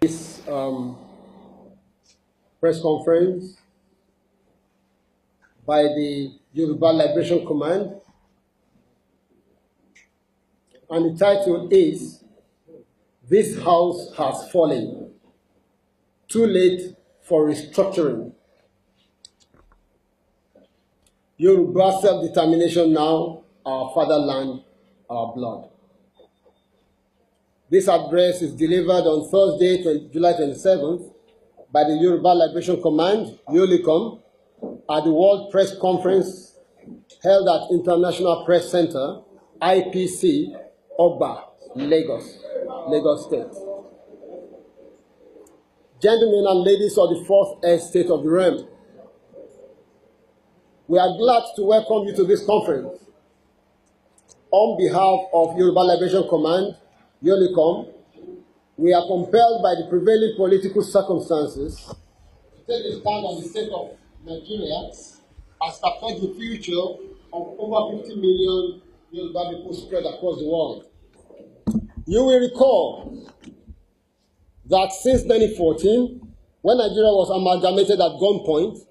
This press conference by the Yoruba Liberation Command, and the title is "This House Has Fallen, Too Late for Restructuring. Yoruba Self-Determination Now, Our Fatherland, Our Blood." This address is delivered on Thursday, July 27th, by the Yoruba Liberation Command, YOLICOM, at the World Press Conference held at International Press Center, IPC, Oba, Lagos State. Gentlemen and ladies of the Fourth Estate of the Realm, we are glad to welcome you to this conference. On behalf of Yoruba Liberation Command, YOLICOM, we are compelled by the prevailing political circumstances to take a stand on the state of Nigeria as affects the future of over 50 million Yoruba people spread across the world. You will recall that since 2014, when Nigeria was amalgamated at gunpoint,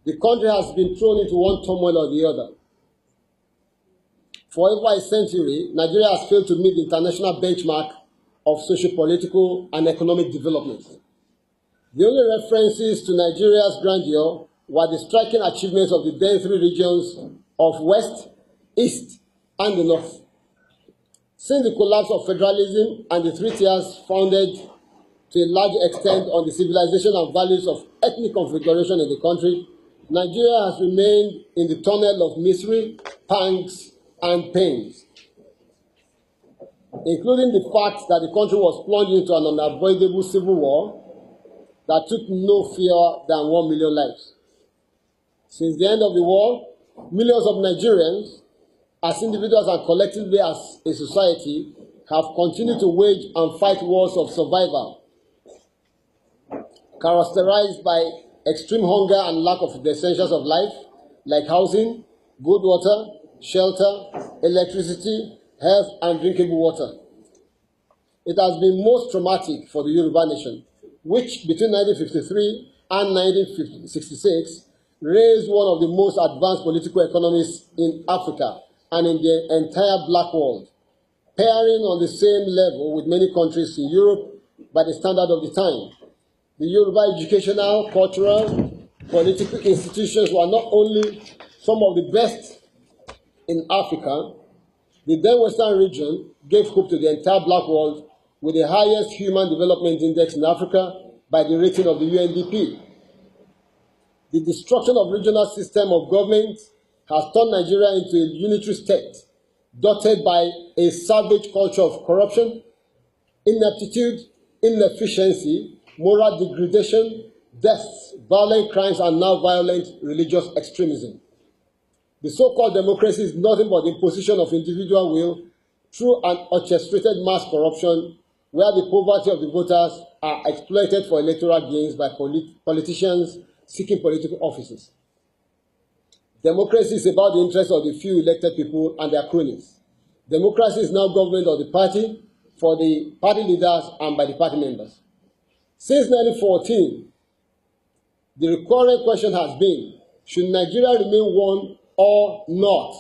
the country has been thrown into one turmoil or the other. For over a century, Nigeria has failed to meet the international benchmark of socio-political and economic development. The only references to Nigeria's grandeur were the striking achievements of the then three regions of West, East, and the North. Since the collapse of federalism and the three tiers founded to a large extent on the civilization and values of ethnic configuration in the country, Nigeria has remained in the tunnel of misery, pangs, and pains, including the fact that the country was plunged into an unavoidable civil war that took no fewer than 1 million lives. Since the end of the war, millions of Nigerians, as individuals and collectively as a society, have continued to wage and fight wars of survival, characterized by extreme hunger and lack of the essentials of life, like housing, good water, shelter, electricity, health, and drinkable water. It has been most traumatic for the Yoruba nation, which between 1953 and 1966 raised one of the most advanced political economies in Africa and in the entire black world, pairing on the same level with many countries in Europe by the standard of the time. The Yoruba educational, cultural, political institutions were not only some of the best in Africa. The then Western region gave hope to the entire black world with the highest human development index in Africa by the rating of the UNDP. The destruction of regional system of government has turned Nigeria into a unitary state, dotted by a savage culture of corruption, ineptitude, inefficiency, moral degradation, deaths, violent crimes, and now violent religious extremism. The so-called democracy is nothing but the imposition of individual will through an orchestrated mass corruption where the poverty of the voters are exploited for electoral gains by politicians seeking political offices. Democracy is about the interests of the few elected people and their cronies. Democracy is now government of the party, for the party leaders, and by the party members. Since 1914, the recurrent question has been, should Nigeria remain one or not?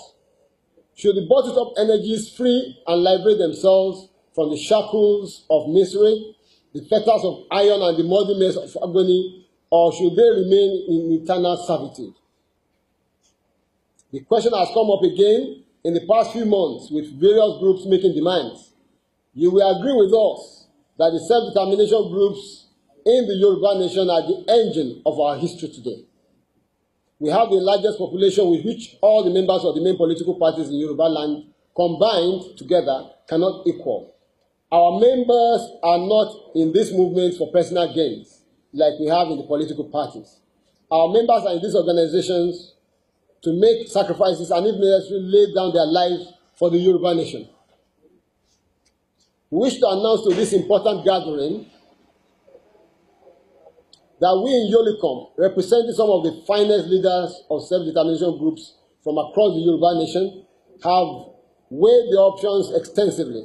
Should the bottled-up energies free and liberate themselves from the shackles of misery, the fetters of iron, and the muddy maze of agony, or should they remain in eternal servitude? The question has come up again in the past few months with various groups making demands. You will agree with us that the self-determination groups in the Yoruba nation are the engine of our history today. We have the largest population with which all the members of the main political parties in Yoruba land combined together cannot equal. Our members are not in this movement for personal gains, like we have in the political parties. Our members are in these organizations to make sacrifices and, if necessary, lay down their lives for the Yoruba nation. We wish to announce to this important gathering that we in YOLICOM, representing some of the finest leaders of self-determination groups from across the Yoruba nation, have weighed the options extensively.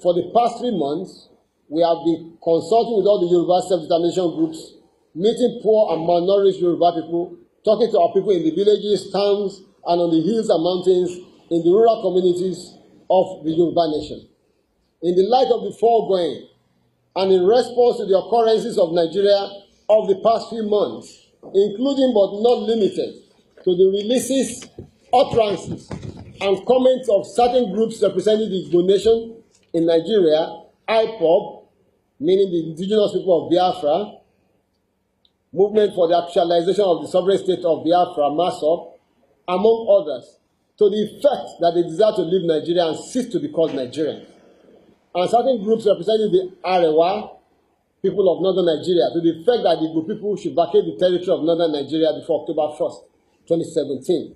For the past 3 months, We have been consulting with all the Yoruba self-determination groups, meeting poor and malnourished Yoruba people, talking to our people in the villages, towns, and on the hills and mountains, in the rural communities of the Yoruba nation. In the light of the foregoing, and in response to the occurrences of Nigeria of the past few months, including but not limited to the releases, utterances, and comments of certain groups representing the Igbo nation in Nigeria, IPOB, meaning the indigenous people of Biafra, Movement for the Actualization of the Sovereign State of Biafra, MASOB, among others, to the effect that they desire to leave Nigeria and cease to be called Nigerians. And certain groups representing the Arewa, people of northern Nigeria, to the effect that the Igbo people should vacate the territory of northern Nigeria before October 1st, 2017.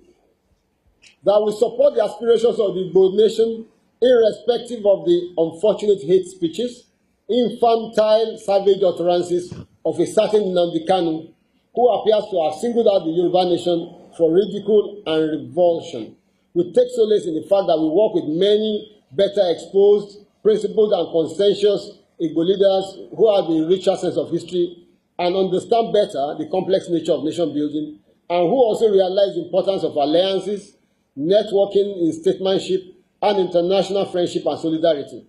That we support the aspirations of the Igbo nation irrespective of the unfortunate hate speeches, infantile, savage utterances of a certain Nnamdi Kanu, who appears to have singled out the Yoruba nation for ridicule and revulsion. We take solace in the fact that we work with many better exposed, principled, and conscientious Igbo leaders who have a richer sense of history and understand better the complex nature of nation building, and who also realize the importance of alliances, networking in statesmanship, and international friendship and solidarity.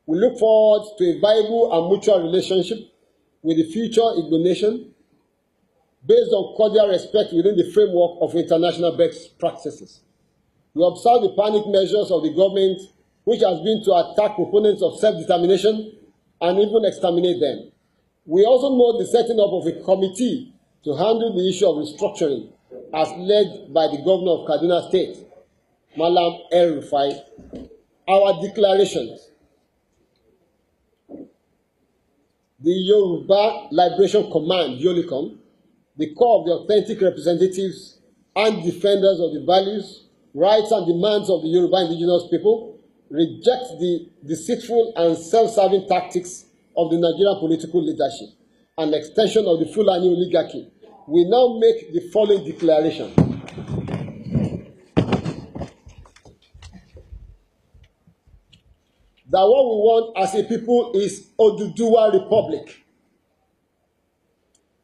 We look forward to a viable and mutual relationship with the future Igbo nation based on cordial respect within the framework of international best practices. We observe the panic measures of the government, which has been to attack proponents of self-determination and even exterminate them. We also note the setting up of a committee to handle the issue of restructuring, as led by the governor of Kaduna State, Malam El-Rufai. Our declarations. The Yoruba Liberation Command, YOLICOM, the core of the authentic representatives and defenders of the values, rights, and demands of the Yoruba indigenous people, reject the deceitful and self-serving tactics of the Nigerian political leadership and extension of the Fulani oligarchy. We now make the following declaration. That what we want as a people is Oduduwa Republic.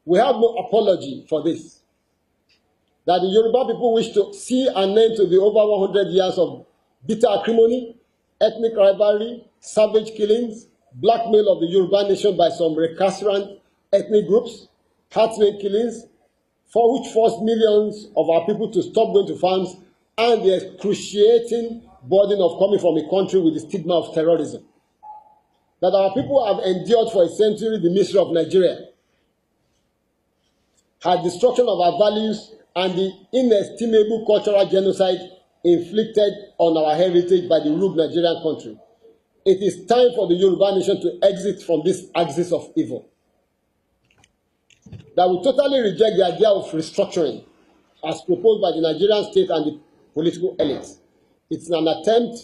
We have no apology for this. That the Yoruba people wish to see an end to the over 100 years of bitter acrimony, ethnic rivalry, savage killings, blackmail of the Yoruba nation by some recalcitrant ethnic groups, heartland killings, for which forced millions of our people to stop going to farms, and the excruciating burden of coming from a country with the stigma of terrorism. That our people have endured for a century the misery of Nigeria, had destruction of our values, and the inestimable cultural genocide inflicted on our heritage by the rogue Nigerian country. It is time for the Yoruba nation to exit from this axis of evil. That we totally reject the idea of restructuring as proposed by the Nigerian state and the political elites. It's an attempt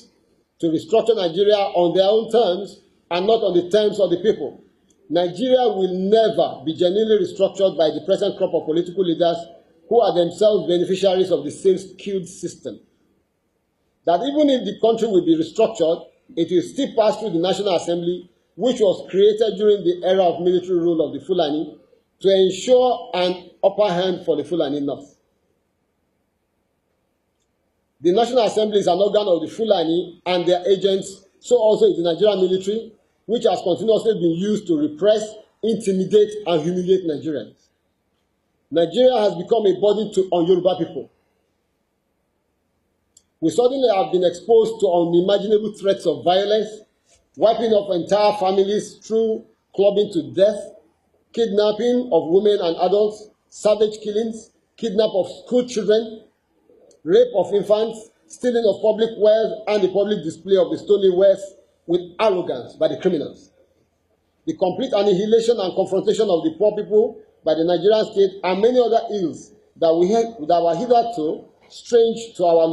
to restructure Nigeria on their own terms and not on the terms of the people. Nigeria will never be genuinely restructured by the present crop of political leaders who are themselves beneficiaries of the same skewed system. That even if the country will be restructured, it will still pass through the National Assembly, which was created during the era of military rule of the Fulani, to ensure an upper hand for the Fulani North. The National Assembly is an organ of the Fulani and their agents, so also is the Nigerian military, which has continuously been used to repress, intimidate, and humiliate Nigerians. Nigeria has become a burden on Yoruba people. We suddenly have been exposed to unimaginable threats of violence, wiping off entire families through clubbing to death, kidnapping of women and adults, savage killings, kidnap of school children, rape of infants, stealing of public wealth, and the public display of the stolen wealth with arrogance by the criminals. The complete annihilation and confrontation of the poor people by the Nigerian state and many other ills that were hitherto strange to our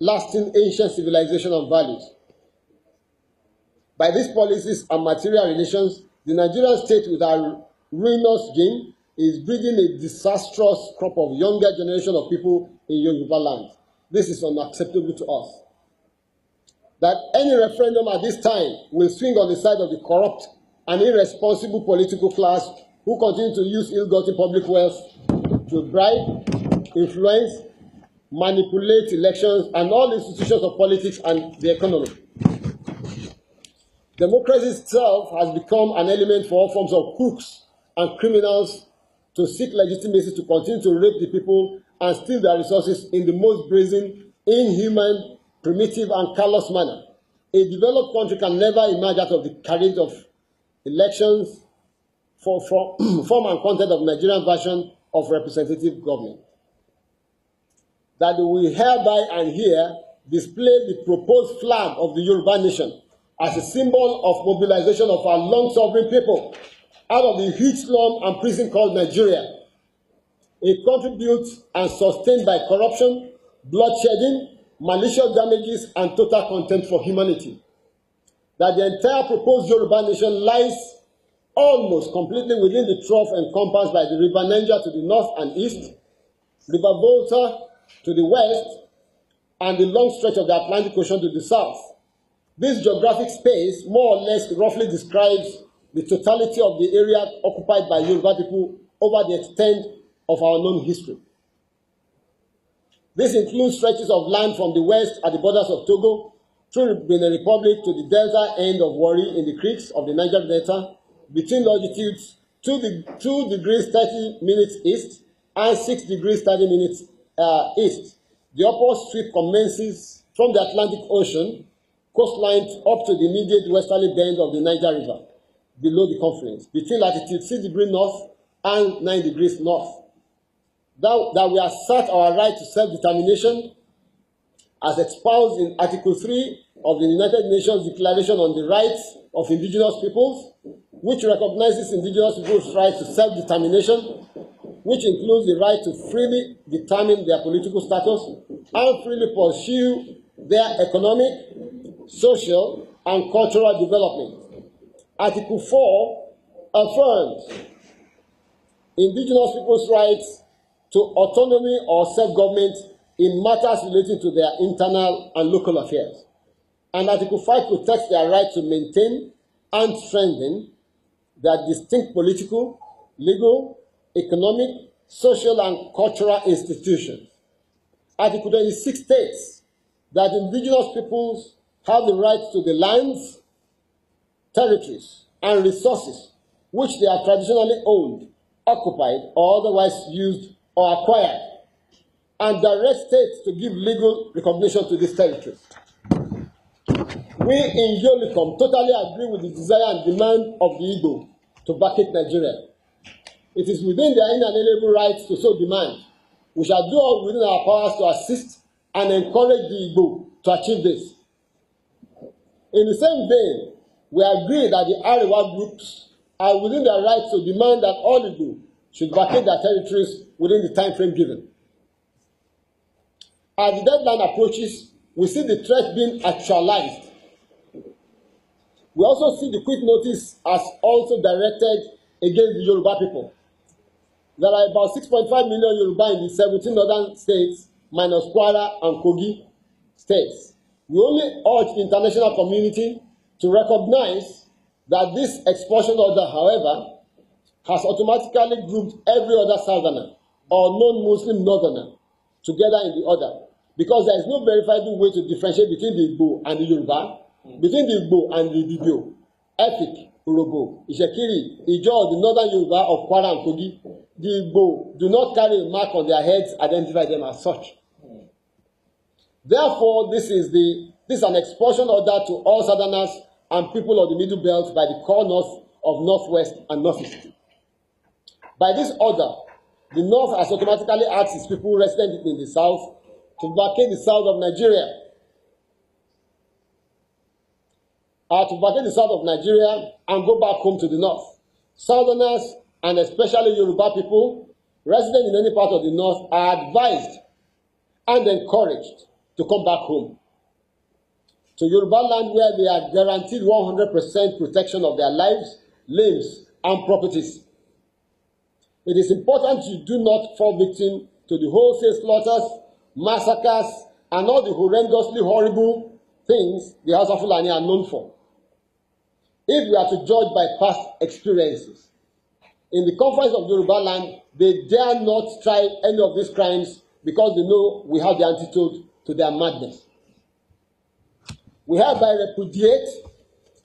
long-lasting ancient civilization and values. By these policies and material relations, the Nigerian state with our ruinous game is breeding a disastrous crop of younger generation of people in Yoruba land. This is unacceptable to us. that any referendum at this time will swing on the side of the corrupt and irresponsible political class who continue to use ill-gotten public wealth to bribe, influence, manipulate elections and all institutions of politics and the economy. Democracy itself has become an element for all forms of crooks and criminals to seek legitimacy to continue to rape the people and steal their resources in the most brazen, inhuman, primitive, and callous manner. A developed country can never emerge out of the carriage of elections for form and content of Nigerian version of representative government. That we hereby and here display the proposed flag of the Yoruba nation as a symbol of mobilization of our long-suffering people out of the huge slum and prison called Nigeria, a country built and sustained by corruption, bloodshedding, malicious damages, and total contempt for humanity. That the entire proposed Yoruba nation lies almost completely within the trough encompassed by the River Niger to the north and east, River Volta to the west, and the long stretch of the Atlantic Ocean to the south. This geographic space more or less roughly describes the totality of the area occupied by Yoruba people over the extent of our known history. This includes stretches of land from the west at the borders of Togo, through Benin Republic to the delta end of Warri in the creeks of the Niger Delta, between longitudes 2 degrees 30 minutes east and 6 degrees 30 minutes east. The upper sweep commences from the Atlantic Ocean coastline up to the immediate westerly bend of the Niger River, below the confluence, between latitude 6 degrees north and 9 degrees north. That we assert our right to self-determination as espoused in Article 3 of the United Nations Declaration on the Rights of Indigenous Peoples, which recognizes indigenous peoples' right to self-determination, which includes the right to freely determine their political status and freely pursue their economic, social, and cultural development. Article 4 affirms indigenous peoples' rights to autonomy or self-government in matters relating to their internal and local affairs. And Article 5 protects their right to maintain and strengthen their distinct political, legal, economic, social, and cultural institutions. Article 26 states that indigenous peoples have the right to the lands, territories, and resources which they have traditionally owned, occupied, or otherwise used or acquired, and direct states to give legal recognition to these territories. We in Yolicom totally agree with the desire and demand of the Igbo to vacate Nigeria. It is within their inalienable rights to so demand. We shall do all within our powers to assist and encourage the Igbo to achieve this. In the same vein, we agree that the Arewa groups are within their rights to demand that all Igbo should vacate their territories within the time frame given. As the deadline approaches, we see the threat being actualized. We also see the quick notice as also directed against the Yoruba people. There are about 6.5 million Yoruba in the 17 northern states, minus Kwara and Kogi states. We only urge the international community to recognize that this expulsion order, however, has automatically grouped every other southerner or non-Muslim northerner together in the order, because there is no verifiable way to differentiate between the Igbo and the Yoruba, between the Igbo and the Ibibio, Efik, Urobo, Ishekiri, Ijo, the northern Yoruba of Kwara and Kogi. The Igbo do not carry a mark on their heads, identify them as such. Therefore, this is an expulsion order to all southerners and people of the Middle Belt by the core north of Northwest and Northeast. By this order, the North has automatically asked its people resident in the South to vacate the south of Nigeria. To vacate the south of Nigeria and go back home to the North. Southerners, and especially Yoruba people, resident in any part of the North, are advised and encouraged to come back home to Yoruba land, where they are guaranteed 100% protection of their lives, limbs, and properties. It is important you do not fall victim to the wholesale slaughters, massacres, and all the horrendously horrible things the Hausa Fulani are known for. If we are to judge by past experiences, in the confines of Yoruba land, they dare not try any of these crimes because they know we have the antidote to their madness. We hereby repudiate,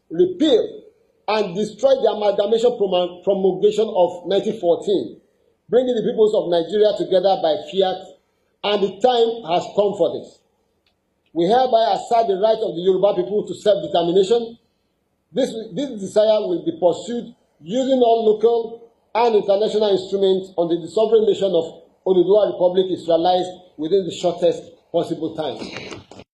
repeal, and destroy the amalgamation promulgation of 1914, bringing the peoples of Nigeria together by fiat, and the time has come for this. We hereby assert the right of the Yoruba people to self-determination. This desire will be pursued using all local and international instruments until the sovereign nation of Oduduwa Republic is realized within the shortest possible time.